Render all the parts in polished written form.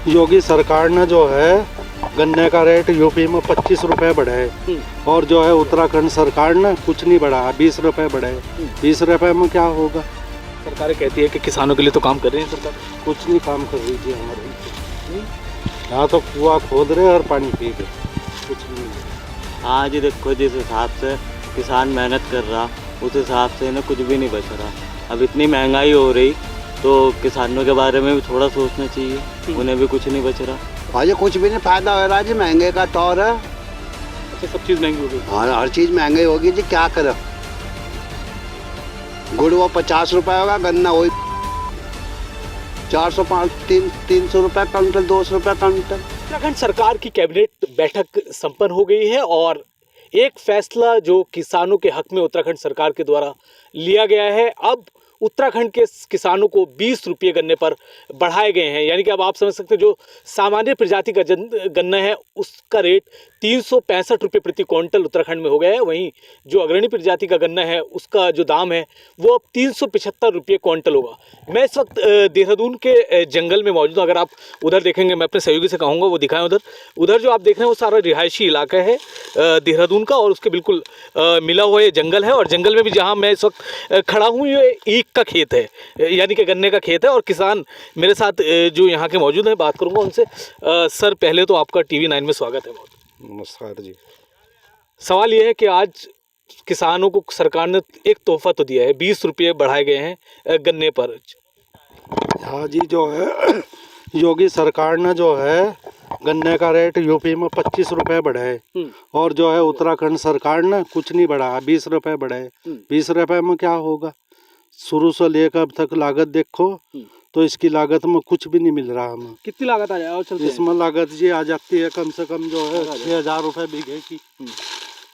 योगी सरकार ने जो है गन्ने का रेट यूपी में 25 रुपए बढ़ाए और जो है उत्तराखंड सरकार ने कुछ नहीं बढ़ाया, 20 रुपए बढ़ाए। 20 रुपए में क्या होगा? सरकार कहती है कि किसानों के लिए तो काम कर रही है सरकार। कुछ नहीं काम कर रही थी हमारे यहाँ, तो कुआं खोद रहे और पानी पी रहे, कुछ नहीं। आज देखो जिस हिसाब से किसान मेहनत कर रहा उस हिसाब से इन्हें कुछ भी नहीं बच रहा। अब इतनी महंगाई हो रही तो किसानों के बारे में भी थोड़ा सोचना चाहिए, उन्हें भी कुछ नहीं बच रहा। आज कुछ भी नहीं फायदा हो रहा जी, महंगे का दौर है। अच्छा, सब चीज़ महंगी हो गई। हाँ, हर चीज़ महंगी होगी जी, क्या करें। गुड़ वो 50 रुपए होगा, गन्ना वही 300 रुपए क्विंटल, 200 रुपए क्विंटल। उत्तराखंड सरकार की कैबिनेट बैठक संपन्न हो गई है और एक फैसला जो किसानों के हक में उत्तराखंड सरकार के द्वारा लिया गया है। अब उत्तराखंड के किसानों को 20 रुपये गन्ने पर बढ़ाए गए हैं, यानी कि अब आप समझ सकते हैं जो सामान्य प्रजाति का गन्ना है उसका रेट 365 रुपये प्रति क्विंटल उत्तराखंड में हो गया है। वहीं जो अग्रणी प्रजाति का गन्ना है उसका जो दाम है वो अब 375 रुपये क्विंटल होगा। मैं इस वक्त देहरादून के जंगल में मौजूद हूँ। अगर आप उधर देखेंगे, मैं अपने सहयोगी से कहूँगा वो दिखाएं। उधर जो आप देख रहे हैं वो सारा रिहायशी इलाका है देहरादून का और उसके बिल्कुल मिला हुआ ये जंगल है। और जंगल में भी जहाँ मैं इस वक्त खड़ा हूँ ये ईख का खेत है, यानी कि गन्ने का खेत है। और किसान मेरे साथ जो यहाँ के मौजूद हैं, बात करूँगा उनसे। सर, पहले तो आपका TV9 में स्वागत है। बहुत नमस्कार जी। सवाल ये है कि आज किसानों को सरकार ने एक तोहफा तो दिया है, 20 रुपये बढ़ाए गए हैं गन्ने पर। हाँ जी, जो है योगी सरकार ने जो है गन्ने का रेट यूपी में 25 रुपए बढ़ाए और जो है उत्तराखंड सरकार ने कुछ नहीं बढ़ाया, 20 रुपए बढ़ाए। 20 रुपए में क्या होगा? शुरू से लेकर अब तक लागत देखो तो इसकी लागत में कुछ भी नहीं मिल रहा हमें। कितनी लागत आ जाए? इसमें लागत जी आ जाती है कम से कम जो है 6,000 रुपये बीघे की।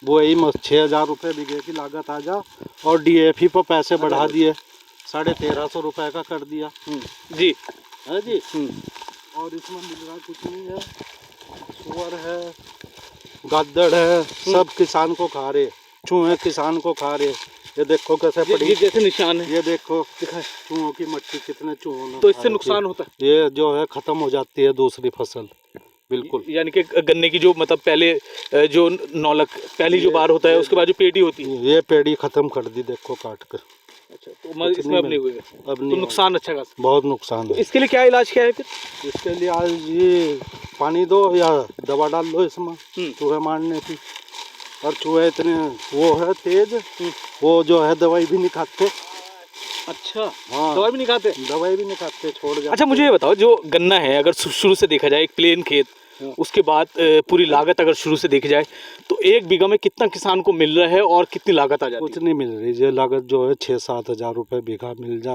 वो यही 6,000 रुपये बीघे की लागत आ जा। और DAP पर पैसे बढ़ा दिए, 1,350 रुपये का कर दिया जी है जी। और इसमें मिल रहा कुछ नहीं है। सुअर है, गद्दड़ है, सब किसान को खा रहे, चूहे किसान को खा रहे। ये देखो कैसे पड़ी, ये जैसे निशान है, ये देखो चूहों की मट्टी, कितने चूहों ने। तो इससे नुकसान होता है, ये जो है खत्म हो जाती है दूसरी फसल बिल्कुल। यानी कि गन्ने की जो मतलब पहले जो नौलक पहली जो बार होता है उसके बाद जो पेड़ी होती है, ये पेड़ी खत्म कर दी देखो काट कर। अच्छा, तो इसमें अब नहीं हुए, अब नहीं, तो नुकसान अच्छा खासा, बहुत नुकसान है। इसके लिए क्या इलाज क्या है फिर? इसके लिए आज ये पानी दो या दवा डाल दो इसमें चूहे मारने की। और चूहे इतने वो है तेज, वो जो है दवाई भी नहीं खाते। अच्छा, हाँ, दवाई भी नहीं खाते? दवाई भी नहीं खाते, छोड़ जाते। अच्छा, मुझे ये बताओ, जो गन्ना है अगर शुरू से देखा जाए एक प्लेन खेत, उसके बाद पूरी लागत अगर शुरू से देखी जाए तो एक बीघा में कितना किसान को मिल रहा है और कितनी लागत आ जाती है? कुछ नहीं मिल रही। ये लागत जो है 6-7 हज़ार रुपये बीघा मिल जा।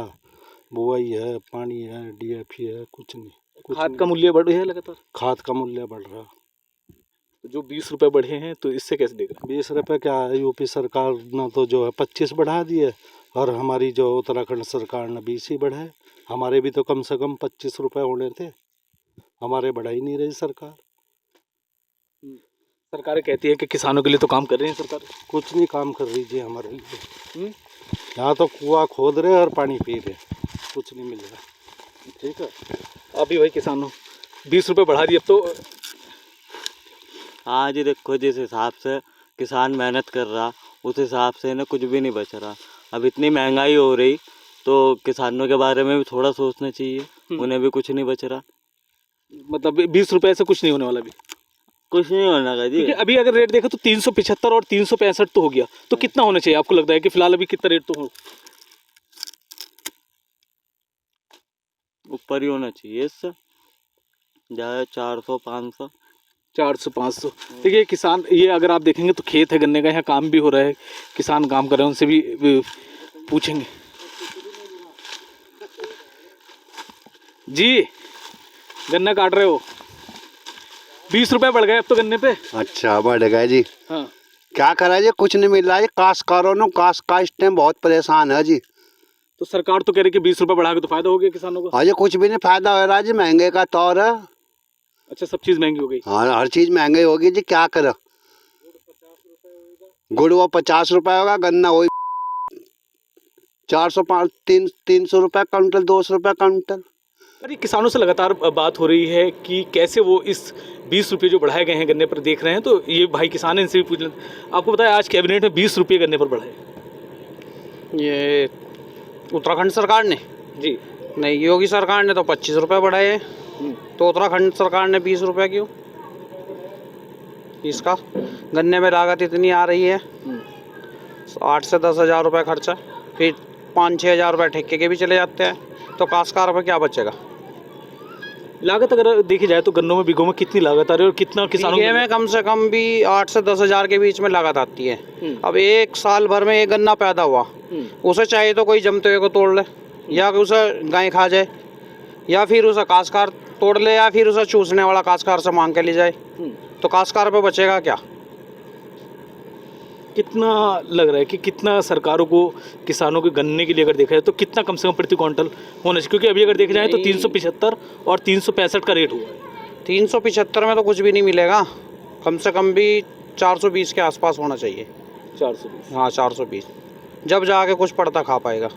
बुआई है, पानी है, DAP है, कुछ नहीं। खाद का मूल्य बढ़ रहा है लगातार? खाद का मूल्य बढ़ रहा। जो 20 रुपये बढ़े हैं तो इससे कैसे देगा? 20 रुपये क्या है, यूपी सरकार ने तो जो है 25 बढ़ा दिए और हमारी जो उत्तराखंड सरकार ने 20 ही बढ़ाए। हमारे भी तो कम से कम 25 रुपये होने थे, हमारे बढ़ा ही नहीं रही सरकार। सरकार कहती है कि किसानों के लिए तो काम कर रही है सरकार। कुछ नहीं काम कर रही जी हमारे लिए। यहाँ तो कुआं खोद रहे और पानी पी रहे, कुछ नहीं मिल रहा। ठीक है, अभी भाई किसानों 20 रुपये बढ़ा दिए अब तो। आज देखो जिस हिसाब से किसान मेहनत कर रहा उस हिसाब से इन्हें कुछ भी नहीं बच रहा। अब इतनी महंगाई हो रही तो किसानों के बारे में भी थोड़ा सोचना चाहिए, उन्हें भी कुछ नहीं बच रहा। मतलब 20 रुपये से कुछ नहीं होने वाला, भी कुछ नहीं होना का जी। अभी अगर रेट देखो तो 375 और 365 तो हो गया, तो कितना होना चाहिए आपको लगता है कि फिलहाल अभी कितना रेट तो हो? ऊपर ही होना चाहिए इससे, ज़्यादा 400-500। 400-500। देखिए किसान, ये अगर आप देखेंगे तो खेत है गन्ने का, यहाँ काम भी हो रहा है, किसान काम कर रहे हैं, उनसे भी पूछेंगे। जी, गन्ना काट रहे हो, 20 रुपये बढ़ गए अब तो गन्ने पे। अच्छा, बढ़ गए जी। हाँ, क्या करा जी, कुछ नहीं मिल रहा है। काश्तकारों ने का इस टाइम बहुत परेशान है जी। तो सरकार तो कह रही कि 20 रुपये बढ़ा के तो फायदा हो गया किसानों को। आज कुछ भी नहीं फायदा हो रहा जी, महंगे का दौर है। अच्छा, सब चीज़ महंगी हो गई। हाँ, हर चीज़ महंगी होगी जी, क्या करें। गुड़ वो 50 रुपये होगा, गन्ना वही 300 रुपये क्विंटल, 200 रुपये क्विंटल। अरे किसानों से लगातार बात हो रही है कि कैसे वो इस 20 रुपये जो बढ़ाए गए हैं गन्ने पर देख रहे हैं। तो ये भाई किसान हैं, इनसे भी पूछ लें। आपको पता है आज कैबिनेट में 20 रुपये गन्ने पर बढ़ाए? ये उत्तराखंड सरकार ने? जी नहीं, योगी सरकार ने तो 25 रुपये बढ़ाए हैं। तो उत्तराखंड सरकार ने 20 रुपये क्यों? इसका गन्ने में लागत इतनी आ रही है, 8 से 10 हज़ार रुपये खर्चा, फिर 5-6 हज़ार रुपये ठेके के भी चले जाते हैं, तो काश्तकार पर क्या बचेगा? लागत अगर देखी जाए तो गन्नों में बीघों में कितनी लागत आ रही है और कितना किसानों बीघे में कम से कम भी 8 से 10 हज़ार के बीच में लागत आती है। अब एक साल भर में एक गन्ना पैदा हुआ, उसे चाहे तो कोई जमते हुए को तोड़ ले, या उसे गाय खा जाए, या फिर उसे काश्तकार तोड़ ले, या फिर उसे चूसने वाला काश्तकार से मांग के ले जाए, तो काश्तकार पे बचेगा क्या? कितना लग रहा है कि कितना सरकारों को किसानों के गन्ने के लिए अगर देखा जाए तो कितना कम से कम प्रति क्विंटल होना चाहिए? क्योंकि अभी अगर देखा जाए तो 375 और 365 का रेट हुआ है। 375 में तो कुछ भी नहीं मिलेगा, कम से कम भी 420 के आसपास होना चाहिए। 420? हाँ 420, जब जाके कुछ पड़ता खा पाएगा।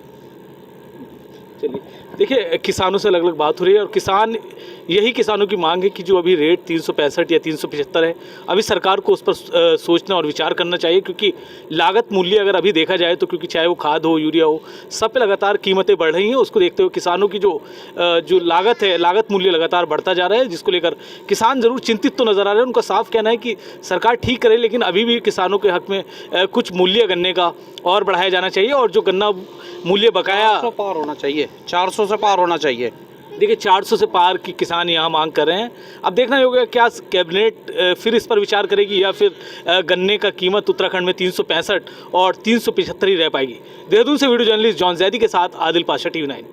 चलिए देखिए, किसानों से अलग अलग बात हो रही है और किसान यही किसानों की मांग है कि जो अभी रेट 365 या 375 है, अभी सरकार को उस पर सोचना और विचार करना चाहिए। क्योंकि लागत मूल्य अगर अभी देखा जाए तो, क्योंकि चाहे वो खाद हो, यूरिया हो, सब पे लगातार कीमतें बढ़ रही हैं। उसको देखते हुए किसानों की जो लागत है, लागत मूल्य लगातार बढ़ता जा रहा है, जिसको लेकर किसान ज़रूर चिंतित तो नज़र आ रहे हैं। उनका साफ कहना है कि सरकार ठीक करे, लेकिन अभी भी किसानों के हक में कुछ मूल्य गन्ने का और बढ़ाया जाना चाहिए और जो गन्ना मूल्य बकाया 400 पार होना चाहिए, 400 से पार होना चाहिए। देखिए 400 से पार की किसान यहाँ मांग कर रहे हैं। अब देखना ही होगा क्या कैबिनेट फिर इस पर विचार करेगी या फिर गन्ने का कीमत उत्तराखंड में 365 और 375 ही रह पाएगी। देहरादून से वीडियो जर्नलिस्ट जॉन जैदी के साथ आदिल पाशा, TV9।